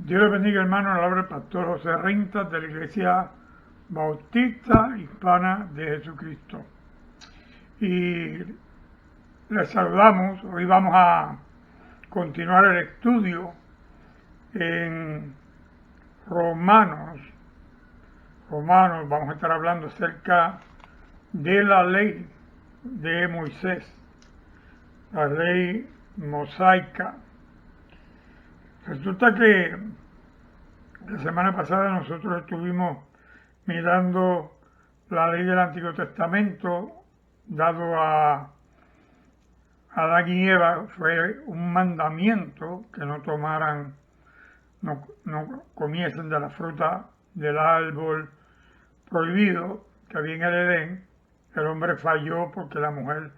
Dios le bendiga, hermano. Le habla el pastor José Rintas de la Iglesia Bautista Hispana de Jesucristo. Y les saludamos. Hoy vamos a continuar el estudio en Romanos. Vamos a estar hablando acerca de la ley de Moisés, la ley mosaica. Resulta que la semana pasada nosotros estuvimos mirando la ley del Antiguo Testamento dado a Adán y Eva. Fue un mandamiento que no tomaran, no comiesen de la fruta del árbol prohibido que había en el Edén. El hombre falló porque la mujer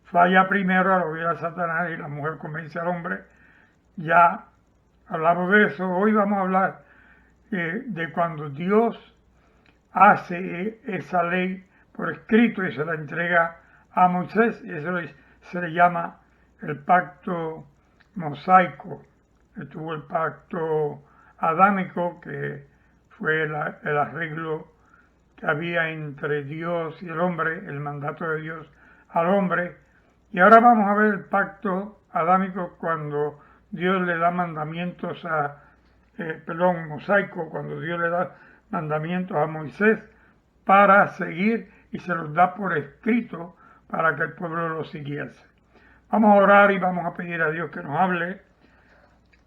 falla primero al oír a Satanás y la mujer convence al hombre. Ya hablamos de eso. Hoy vamos a hablar de cuando Dios hace esa ley por escrito y se la entrega a Moisés, y eso se le llama el pacto mosaico. Estuvo el pacto adámico, que fue el arreglo que había entre Dios y el hombre, el mandato de Dios al hombre. Y ahora vamos a ver el pacto adámico cuando Dios le da mandamientos mosaico, cuando Dios le da mandamientos a Moisés para seguir y se los da por escrito para que el pueblo lo siguiese. Vamos a orar y vamos a pedir a Dios que nos hable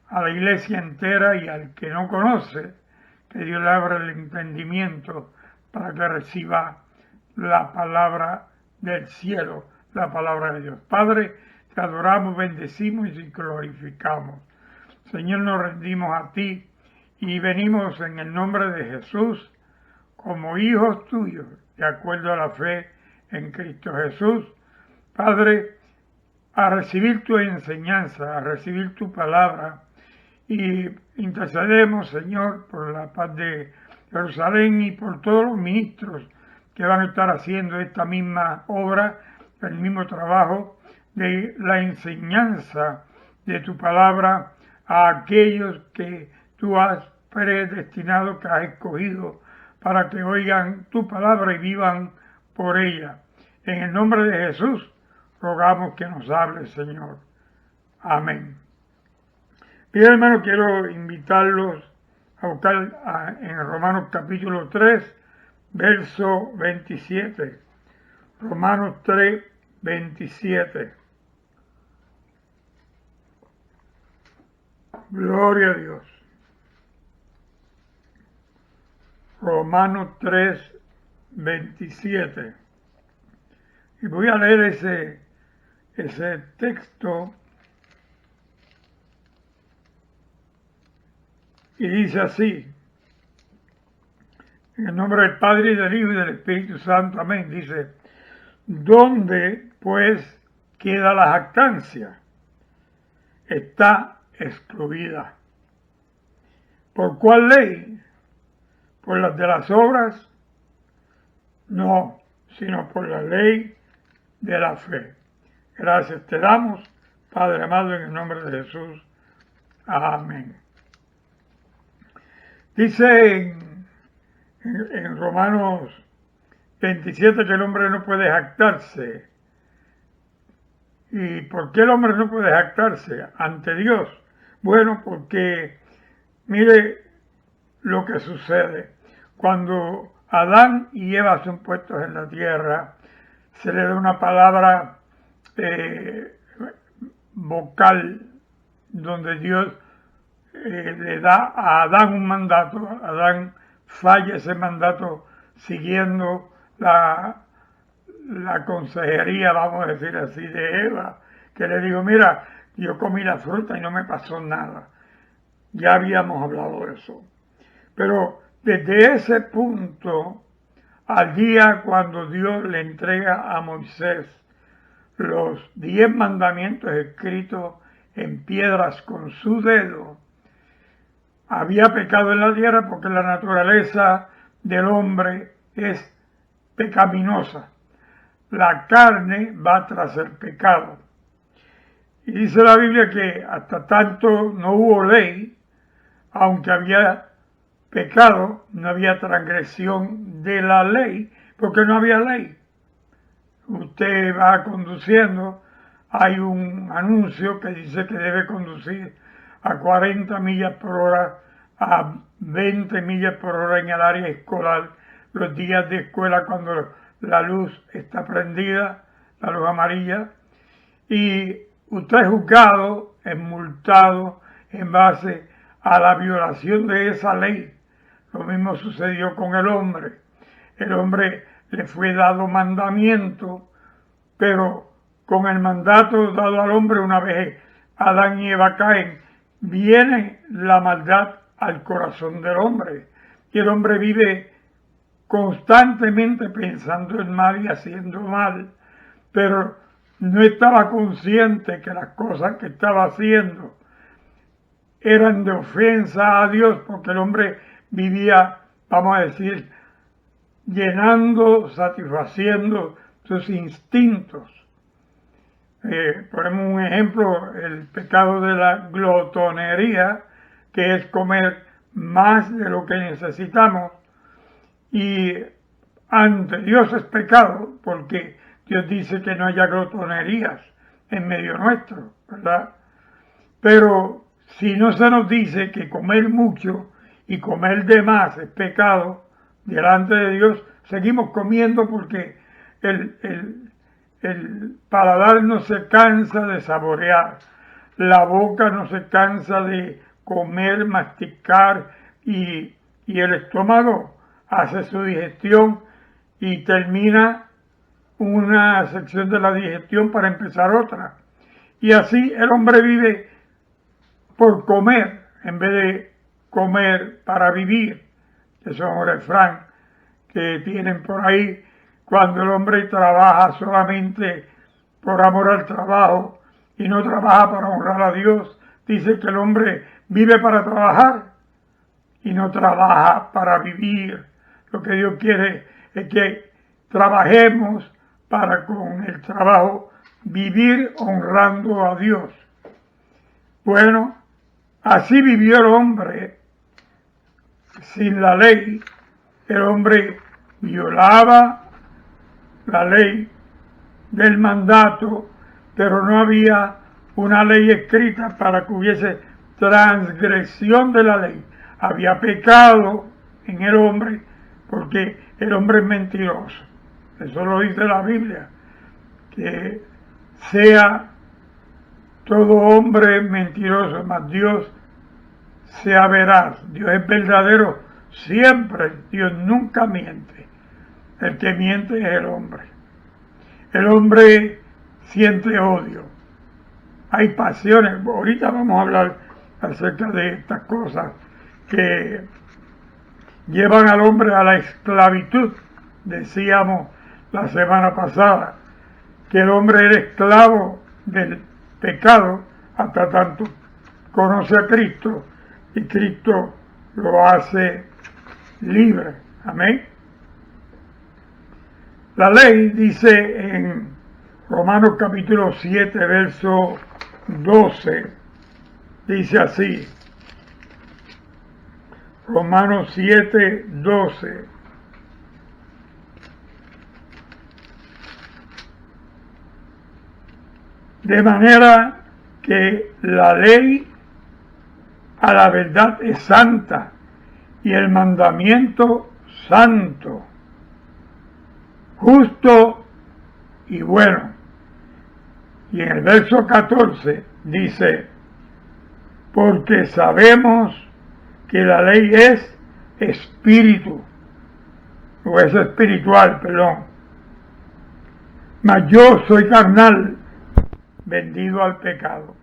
a la iglesia entera y al que no conoce, que Dios le abra el entendimiento para que reciba la palabra del cielo, la palabra de Dios. Padre, te adoramos, bendecimos y glorificamos. Señor, nos rendimos a ti y venimos en el nombre de Jesús como hijos tuyos, de acuerdo a la fe en Cristo Jesús. Padre, a recibir tu enseñanza, a recibir tu palabra, y intercedemos, Señor, por la paz de Jerusalén y por todos los ministros que van a estar haciendo esta misma obra, el mismo trabajo de la enseñanza de tu palabra a aquellos que tú has predestinado, que has escogido para que oigan tu palabra y vivan por ella. En el nombre de Jesús rogamos que nos hables, Señor. Amén. Bien, hermano, quiero invitarlos a buscar en Romanos capítulo 3, verso 27. Romanos 3, 27. Gloria a Dios. Romanos 3, 27. Y voy a leer ese texto. Y dice así: en el nombre del Padre, y del Hijo, y del Espíritu Santo. Amén. Dice: ¿dónde pues queda la jactancia? Está excluida. ¿Por cuál ley? ¿Por las de las obras? No, sino por la ley de la fe. Gracias te damos, Padre amado, en el nombre de Jesús. Amén. Dice en Romanos 27 que el hombre no puede jactarse. ¿Y por qué el hombre no puede jactarse ante Dios? Bueno, porque mire lo que sucede. Cuando Adán y Eva son puestos en la tierra, se le da una palabra vocal donde Dios le da a Adán un mandato. Adán falla ese mandato siguiendo la consejería, vamos a decir así, de Eva, que le digo: mira, yo comí la fruta y no me pasó nada. Ya habíamos hablado de eso. Pero desde ese punto al día cuando Dios le entrega a Moisés los 10 mandamientos escritos en piedras con su dedo, había pecado en la tierra, porque la naturaleza del hombre es pecaminosa. La carne va tras el pecado. Y dice la Biblia que hasta tanto no hubo ley, aunque había pecado, no había transgresión de la ley, porque no había ley. Usted va conduciendo, hay un anuncio que dice que debe conducir a 40 millas por hora, a 20 millas por hora en el área escolar, los días de escuela cuando la luz está prendida, la luz amarilla, y usted es juzgado, es multado en base a la violación de esa ley. Lo mismo sucedió con el hombre. El hombre le fue dado mandamiento, pero con el mandato dado al hombre, una vez Adán y Eva caen, viene la maldad al corazón del hombre. Y el hombre vive constantemente pensando en mal y haciendo mal, pero no estaba consciente que las cosas que estaba haciendo eran de ofensa a Dios, porque el hombre vivía, vamos a decir, satisfaciendo sus instintos. Ponemos un ejemplo, el pecado de la glotonería, que es comer más de lo que necesitamos, y ante Dios es pecado, porque Dios dice que no haya glotonerías en medio nuestro, ¿verdad? Pero si no se nos dice que comer mucho y comer de más es pecado delante de Dios, seguimos comiendo porque el paladar no se cansa de saborear, la boca no se cansa de comer, masticar y el estómago hace su digestión y termina una sección de la digestión para empezar otra. Y así el hombre vive por comer en vez de comer para vivir. Eso es un refrán que tienen por ahí. Cuando el hombre trabaja solamente por amor al trabajo y no trabaja para honrar a Dios, dice que el hombre vive para trabajar y no trabaja para vivir. Lo que Dios quiere es que trabajemos para con el trabajo vivir honrando a Dios. Bueno, así vivió el hombre sin la ley. El hombre violaba la ley del mandato, pero no había una ley escrita para que hubiese transgresión de la ley. Había pecado en el hombre porque el hombre es mentiroso. Eso lo dice la Biblia, que sea todo hombre mentiroso, mas Dios sea veraz. Dios es verdadero siempre, Dios nunca miente. El que miente es el hombre. El hombre siente odio. Hay pasiones. Ahorita vamos a hablar acerca de estas cosas que llevan al hombre a la esclavitud. Decíamos la semana pasada que el hombre era esclavo del pecado hasta tanto conoce a Cristo y Cristo lo hace libre. Amén. La ley dice en Romanos capítulo 7, verso 12, dice así, Romanos 7, 12. De manera que la ley a la verdad es santa y el mandamiento santo, justo y bueno. Y en el verso 14 dice, porque sabemos que la ley es espíritu, o es espiritual, perdón, mas yo soy carnal, vendido al pecado.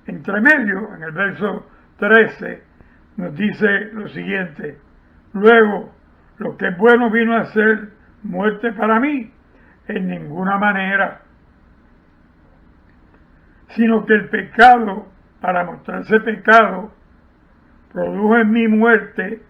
Entre medio, en el verso 13, nos dice lo siguiente, luego, lo que es bueno vino a ser muerte para mí, en ninguna manera, sino que el pecado, para mostrarse pecado, produjo en mí muerte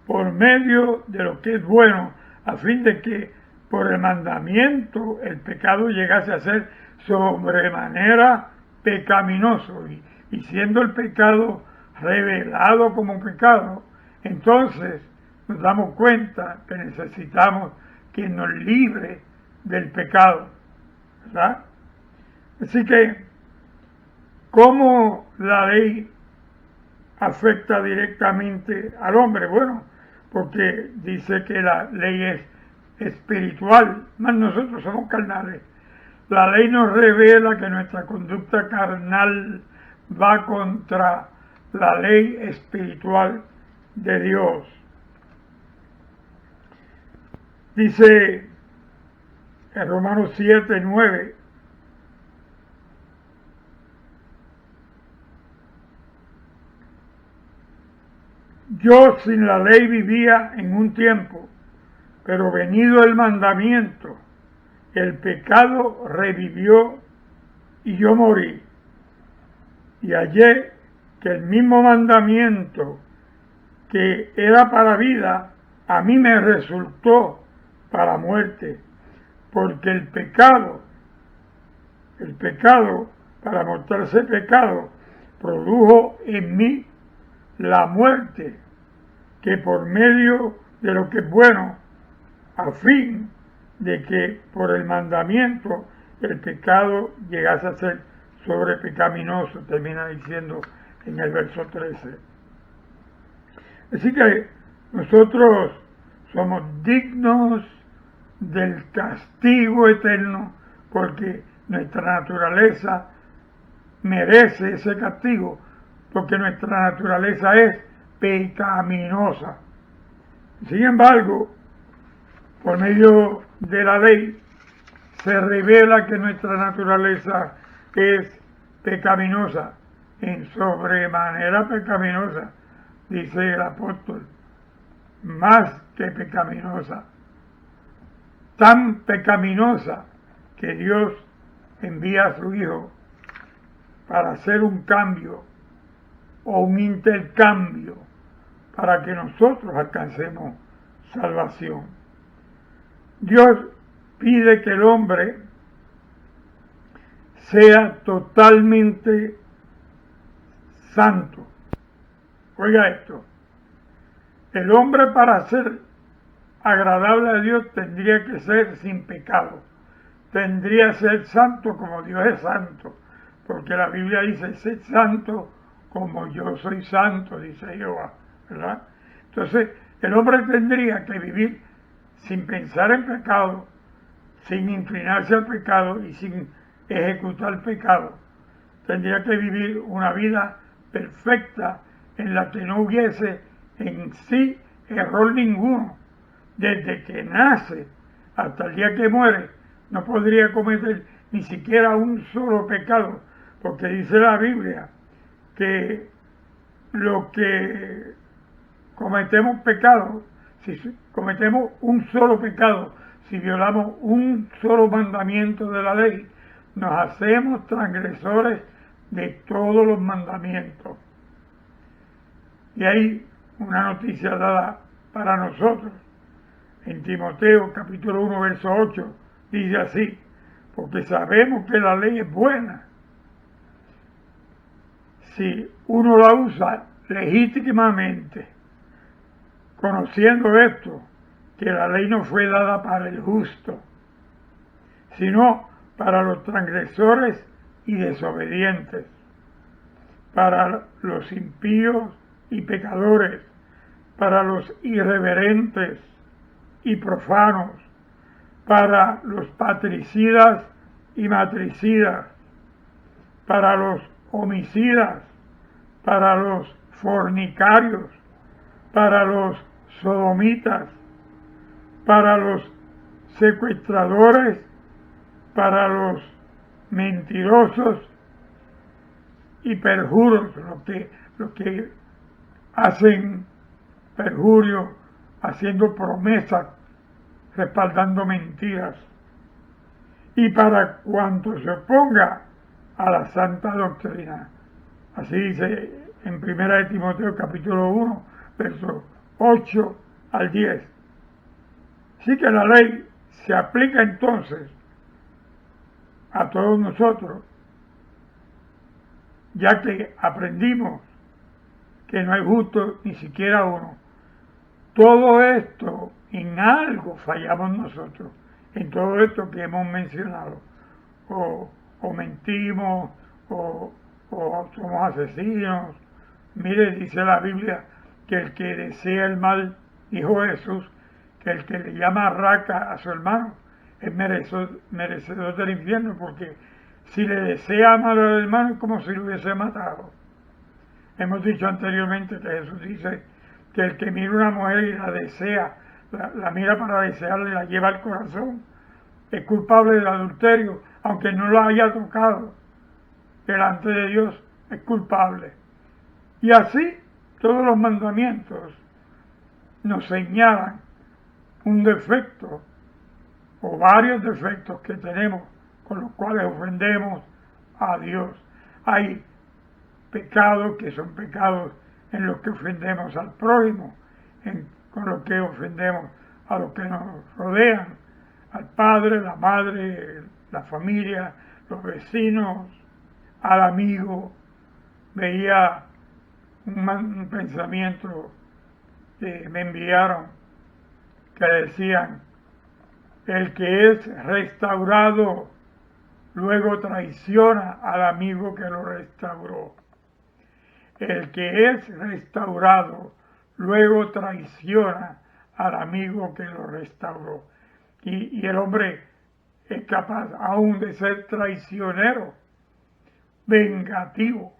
por medio de lo que es bueno, a fin de que por el mandamiento el pecado llegase a ser sobremanera pecaminoso, y siendo el pecado revelado como pecado, entonces nos damos cuenta que necesitamos quien nos libre del pecado, ¿verdad? Así que, ¿cómo la ley afecta directamente al hombre? Bueno, porque dice que la ley es espiritual, más nosotros somos carnales. La ley nos revela que nuestra conducta carnal va contra la ley espiritual de Dios. Dice en Romanos 7:9, yo sin la ley vivía en un tiempo, pero venido el mandamiento, el pecado revivió y yo morí. Y hallé que el mismo mandamiento que era para vida, a mí me resultó para muerte, porque el pecado, para mostrarse pecado, produjo en mí la muerte, que por medio de lo que es bueno, a fin de que por el mandamiento el pecado llegase a ser sobrepecaminoso, termina diciendo en el verso 13. Así que nosotros somos dignos del castigo eterno porque nuestra naturaleza merece ese castigo, porque nuestra naturaleza es pecaminosa. Sin embargo, por medio de la ley se revela que nuestra naturaleza es pecaminosa, en sobremanera pecaminosa, dice el apóstol, más que pecaminosa, tan pecaminosa que Dios envía a su Hijo para hacer un cambio o un intercambio para que nosotros alcancemos salvación. Dios pide que el hombre sea totalmente santo. Oiga esto, el hombre para ser agradable a Dios tendría que ser sin pecado, tendría que ser santo como Dios es santo, porque la Biblia dice, sed santo como yo soy santo, dice Jehová, ¿verdad? Entonces, el hombre tendría que vivir sin pensar en pecado, sin inclinarse al pecado y sin ejecutar pecado. Tendría que vivir una vida perfecta en la que no hubiese en sí error ninguno. Desde que nace hasta el día que muere, no podría cometer ni siquiera un solo pecado, porque dice la Biblia que lo que cometemos pecado, si cometemos un solo pecado, si violamos un solo mandamiento de la ley, nos hacemos transgresores de todos los mandamientos. Y hay una noticia dada para nosotros. En Timoteo capítulo 1 verso 8 dice así, porque sabemos que la ley es buena si uno la usa legítimamente, conociendo esto, que la ley no fue dada para el justo, sino para los transgresores y desobedientes, para los impíos y pecadores, para los irreverentes y profanos, para los patricidas y matricidas, para los homicidas, para los fornicarios, para los sodomitas, para los secuestradores, para los mentirosos y perjuros, los que hacen perjurio, haciendo promesas, respaldando mentiras, y para cuanto se oponga a la santa doctrina. Así dice en 1 Timoteo capítulo 1, versos 8 al 10. Así que la ley se aplica entonces a todos nosotros, ya que aprendimos que no hay justo ni siquiera uno. Todo esto, en algo fallamos nosotros, en todo esto que hemos mencionado. O mentimos, o, o somos asesinos. Mire, dice la Biblia que el que desea el mal, dijo Jesús, que el que le llama raca a su hermano es merecedor del infierno, porque si le desea mal al hermano es como si lo hubiese matado. Hemos dicho anteriormente que Jesús dice que el que mira una mujer y la desea, la mira para desearla y la lleva al corazón, es culpable del adulterio, aunque no lo haya tocado. Delante de Dios es culpable. Y así todos los mandamientos nos señalan un defecto o varios defectos que tenemos con los cuales ofendemos a Dios. Hay pecados que son pecados en los que ofendemos al prójimo, con los que ofendemos a los que nos rodean, al padre, la madre, la familia, los vecinos, al amigo. Veía un pensamiento que me enviaron que decían: el que es restaurado luego traiciona al amigo que lo restauró. El que es restaurado luego traiciona al amigo que lo restauró. Y el hombre es capaz aún de ser traicionero, vengativo.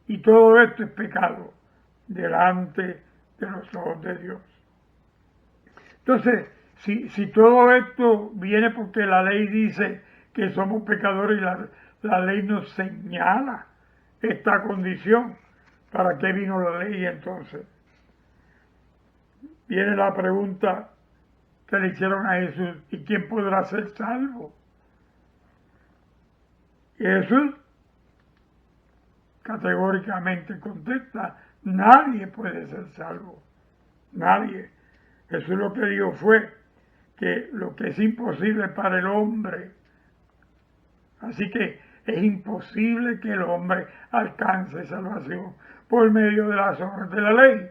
Y todo esto es pecado delante de los ojos de Dios. Entonces, si todo esto viene porque la ley dice que somos pecadores y la ley nos señala esta condición, ¿para qué vino la ley entonces? Viene la pregunta que le hicieron a Jesús: ¿y quién podrá ser salvo? Y Jesús categóricamente contesta: nadie puede ser salvo, nadie. Jesús lo que dijo fue que lo que es imposible para el hombre, así que es imposible que el hombre alcance salvación por medio de las obras de la ley.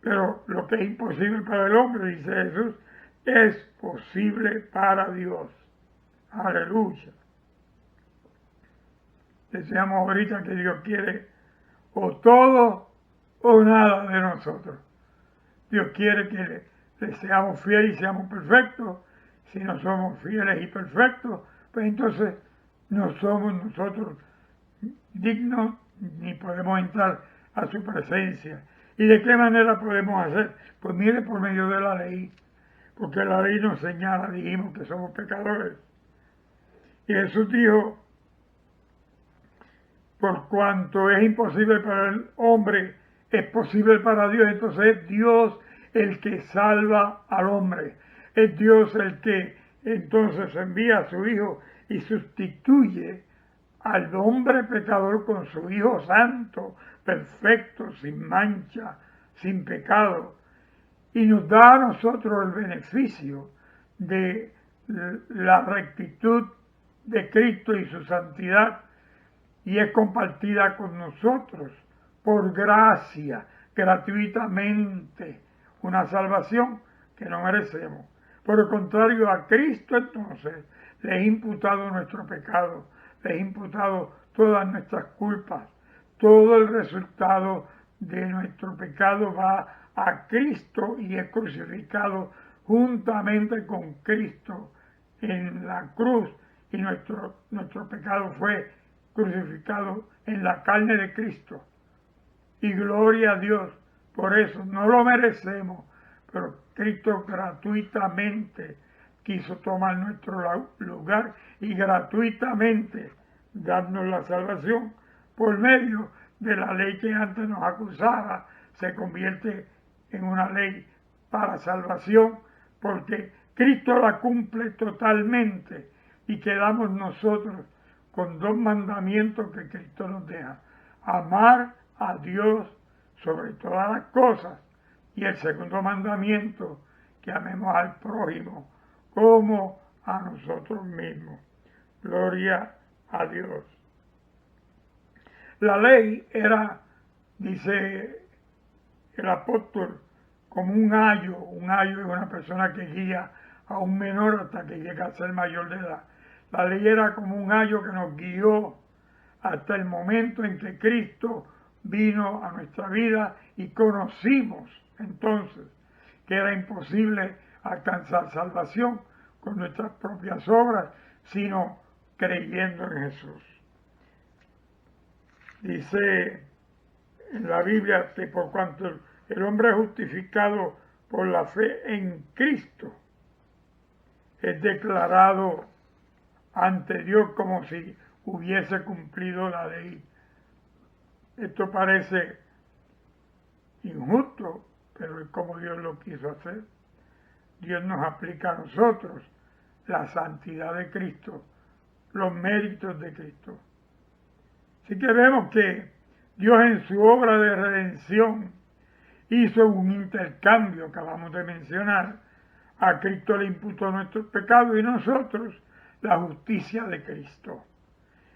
Pero lo que es imposible para el hombre, dice Jesús, es posible para Dios. Aleluya. Decíamos ahorita que Dios quiere o todo o nada de nosotros. Dios quiere que le seamos fieles y seamos perfectos. Si no somos fieles y perfectos, pues entonces no somos nosotros dignos ni podemos entrar a su presencia. ¿Y de qué manera podemos hacer? Pues mire, por medio de la ley, porque la ley nos señala, dijimos que somos pecadores. Y Jesús dijo: por cuanto es imposible para el hombre, es posible para Dios. Entonces es Dios el que salva al hombre. Es Dios el que entonces envía a su Hijo y sustituye al hombre pecador con su Hijo santo, perfecto, sin mancha, sin pecado. Y nos da a nosotros el beneficio de la rectitud de Cristo y su santidad, y es compartida con nosotros por gracia, gratuitamente, una salvación que no merecemos. Por el contrario, a Cristo entonces le es imputado nuestro pecado, le es imputado todas nuestras culpas. Todo el resultado de nuestro pecado va a Cristo y es crucificado juntamente con Cristo en la cruz, y nuestro pecado fue crucificado en la carne de Cristo. Y gloria a Dios, por eso no lo merecemos, pero Cristo gratuitamente quiso tomar nuestro lugar y gratuitamente darnos la salvación por medio de la ley que antes nos acusaba. Se convierte en una ley para salvación, porque Cristo la cumple totalmente y quedamos nosotros con dos mandamientos que Cristo nos deja: amar a Dios sobre todas las cosas, y el segundo mandamiento, que amemos al prójimo como a nosotros mismos. Gloria a Dios. La ley era Dice el apóstol, como un ayo es una persona que guía a un menor hasta que llega a ser mayor de edad. La ley era como un ayo que nos guió hasta el momento en que Cristo vino a nuestra vida y conocimos entonces que era imposible alcanzar salvación con nuestras propias obras, sino creyendo en Jesús. Dice en la Biblia que por cuanto el hombre es justificado por la fe en Cristo, es declarado ante Dios como si hubiese cumplido la ley. Esto parece injusto, pero es como Dios lo quiso hacer. Dios nos aplica a nosotros la santidad de Cristo, los méritos de Cristo. Así que vemos que Dios en su obra de redención hizo un intercambio, acabamos de mencionar. A Cristo le imputó nuestros pecados y nosotros la justicia de Cristo.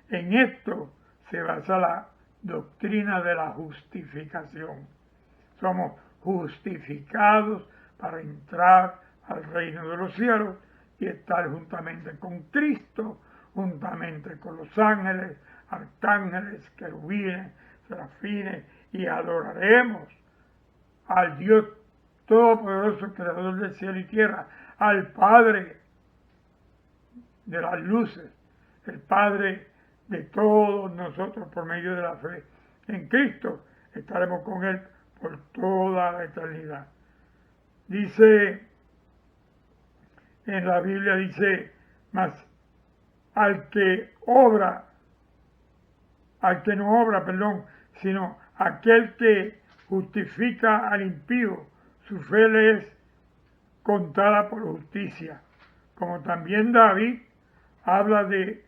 En esto se basa la doctrina de la justificación. Somos justificados para entrar al reino de los cielos y estar juntamente con Cristo, juntamente con los ángeles, arcángeles, querubines, serafines, y adoraremos al Dios Todopoderoso, Creador del cielo y tierra, al Padre de las luces, el Padre de todos nosotros por medio de la fe. En Cristo estaremos con Él por toda la eternidad. Dice, en la Biblia dice, mas al que no obra, sino aquel que justifica al impío, su fe le es contada por justicia. Como también David habla de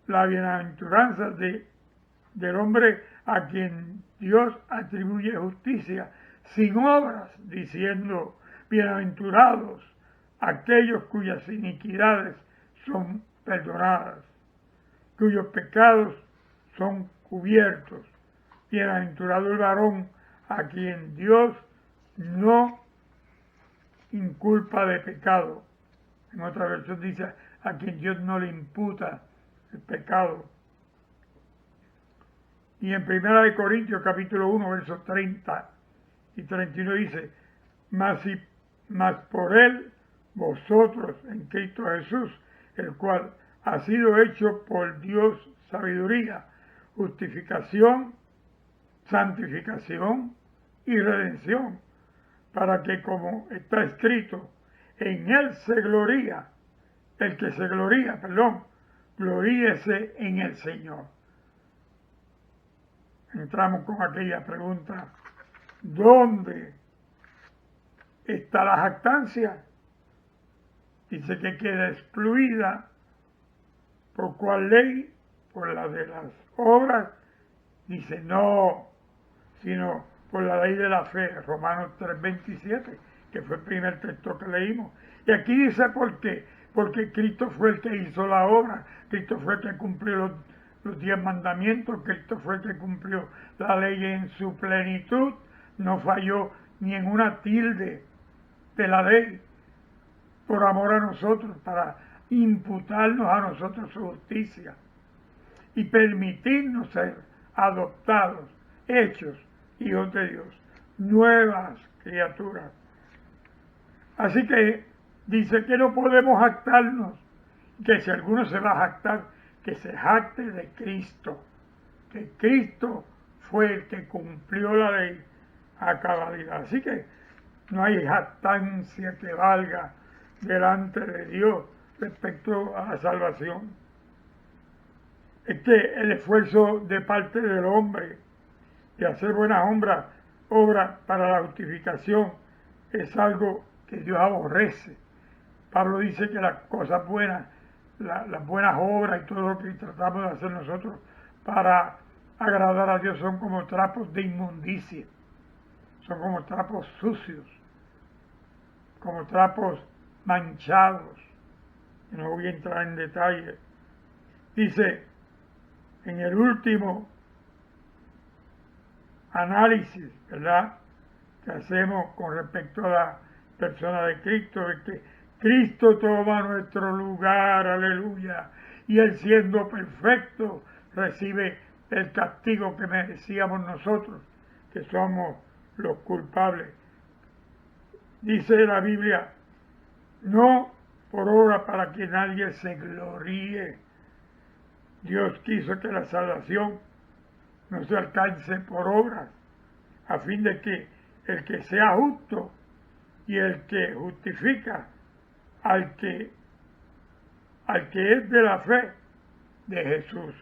la bienaventuranza del hombre a quien Dios atribuye justicia sin obras, diciendo, bienaventurados aquellos cuyas iniquidades son perdonadas, cuyos pecados son cubiertos. Bienaventurado el varón a quien Dios no inculpa de pecado. En otra versión dice, a quien Dios no le imputa el pecado. Y en 1 Corintios capítulo 1, versos 30 y 31 dice, mas por él vosotros en Cristo Jesús, el cual ha sido hecho por Dios sabiduría, justificación, santificación y redención, para que como está escrito, en él se gloría, el que se gloría, gloríese en el Señor. Entramos con aquella pregunta, ¿dónde está la jactancia? Dice que queda excluida. ¿Por cuál ley? Por la de las obras. Dice no, sino por la ley de la fe, Romanos 3:27, que fue el primer texto que leímos. Y aquí dice por qué, porque Cristo fue el que hizo la obra, Cristo fue el que cumplió los 10 mandamientos, Cristo fue el que cumplió la ley en su plenitud, no falló ni en una tilde de la ley, por amor a nosotros, para imputarnos a nosotros su justicia y permitirnos ser adoptados, hechos hijos de Dios, nuevas criaturas. Así que dice que no podemos jactarnos, que si alguno se va a jactar, que se jacte de Cristo, que Cristo fue el que cumplió la ley a cabalidad. Así que no hay jactancia que valga delante de Dios respecto a la salvación. Es que el esfuerzo de parte del hombre de hacer buenas obras para la justificación es algo que Dios aborrece. Pablo dice que las cosas buenas, las buenas obras y todo lo que tratamos de hacer nosotros para agradar a Dios son como trapos de inmundicia, son como trapos sucios, como trapos manchados. No voy a entrar en detalle. Dice, en el último análisis, ¿verdad?, que hacemos con respecto a la persona de Cristo, es que Cristo toma nuestro lugar, aleluya, y Él siendo perfecto recibe el castigo que merecíamos nosotros, que somos los culpables. Dice la Biblia, no por obra para que nadie se gloríe. Dios quiso que la salvación no se alcance por obras, a fin de que el que sea justo y el que justifica al que es de la fe de Jesús.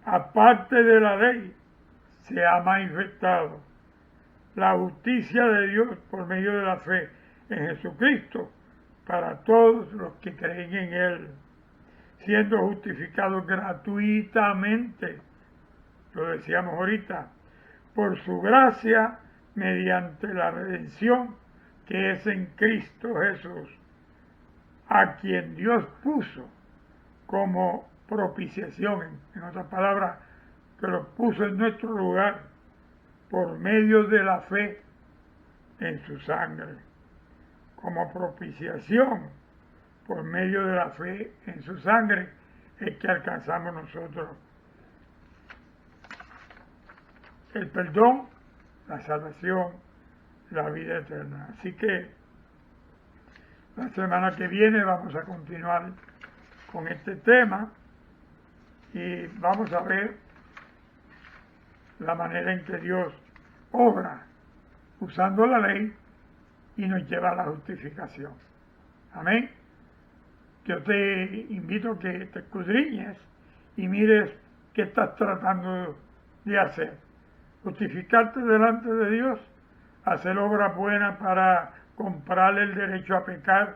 Aparte de la ley, se ha manifestado la justicia de Dios por medio de la fe en Jesucristo para todos los que creen en Él, siendo justificados gratuitamente, lo decíamos ahorita, por su gracia mediante la redención que es en Cristo Jesús, a quien Dios puso como propiciación, en otras palabras, que lo puso en nuestro lugar por medio de la fe en su sangre, como propiciación por medio de la fe en su sangre es que alcanzamos nosotros el perdón, la salvación, la vida eterna. Así que la semana que viene vamos a continuar con este tema y vamos a ver la manera en que Dios obra usando la ley y nos lleva a la justificación. Amén. Yo te invito a que te escudriñes y mires qué estás tratando de hacer. Justificarte delante de Dios, hacer obras buenas para comprarle el derecho a pecar,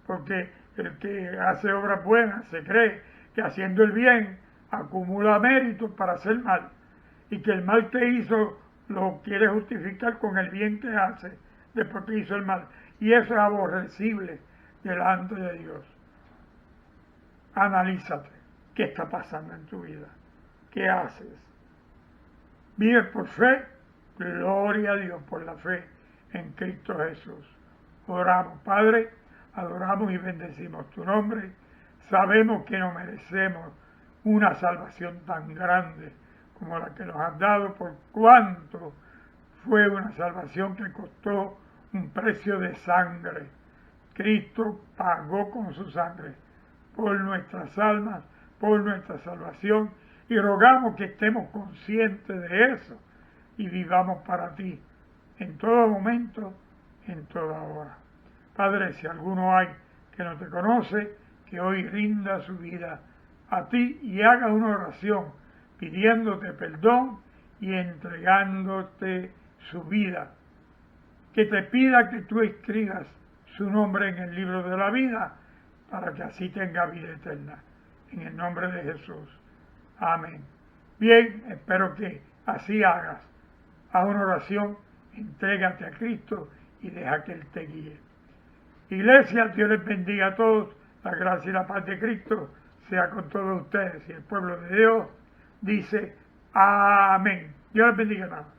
porque el que hace obras buenas se cree que haciendo el bien acumula méritos para hacer mal, y que el mal que hizo lo quiere justificar con el bien que hace después que hizo el mal, y eso es aborrecible delante de Dios. Analízate, ¿qué está pasando en tu vida? ¿Qué haces? ¿Vives por fe? Gloria a Dios por la fe en Cristo Jesús. Oramos, Padre, adoramos y bendecimos tu nombre. Sabemos que no merecemos una salvación tan grande como la que nos has dado, por cuanto fue una salvación que costó un precio de sangre. Cristo pagó con su sangre por nuestras almas, por nuestra salvación, y rogamos que estemos conscientes de eso y vivamos para ti en todo momento, en toda hora. Padre, si alguno hay que no te conoce, que hoy rinda su vida a ti y haga una oración pidiéndote perdón y entregándote su vida. Que te pida que tú escribas su nombre en el libro de la vida para que así tenga vida eterna. En el nombre de Jesús. Amén. Bien, espero que así hagas. Haz una oración, entrégate a Cristo y deja que Él te guíe. Iglesia, Dios les bendiga a todos. La gracia y la paz de Cristo sea con todos ustedes. Y el pueblo de Dios dice amén. Dios les bendiga, hermanos.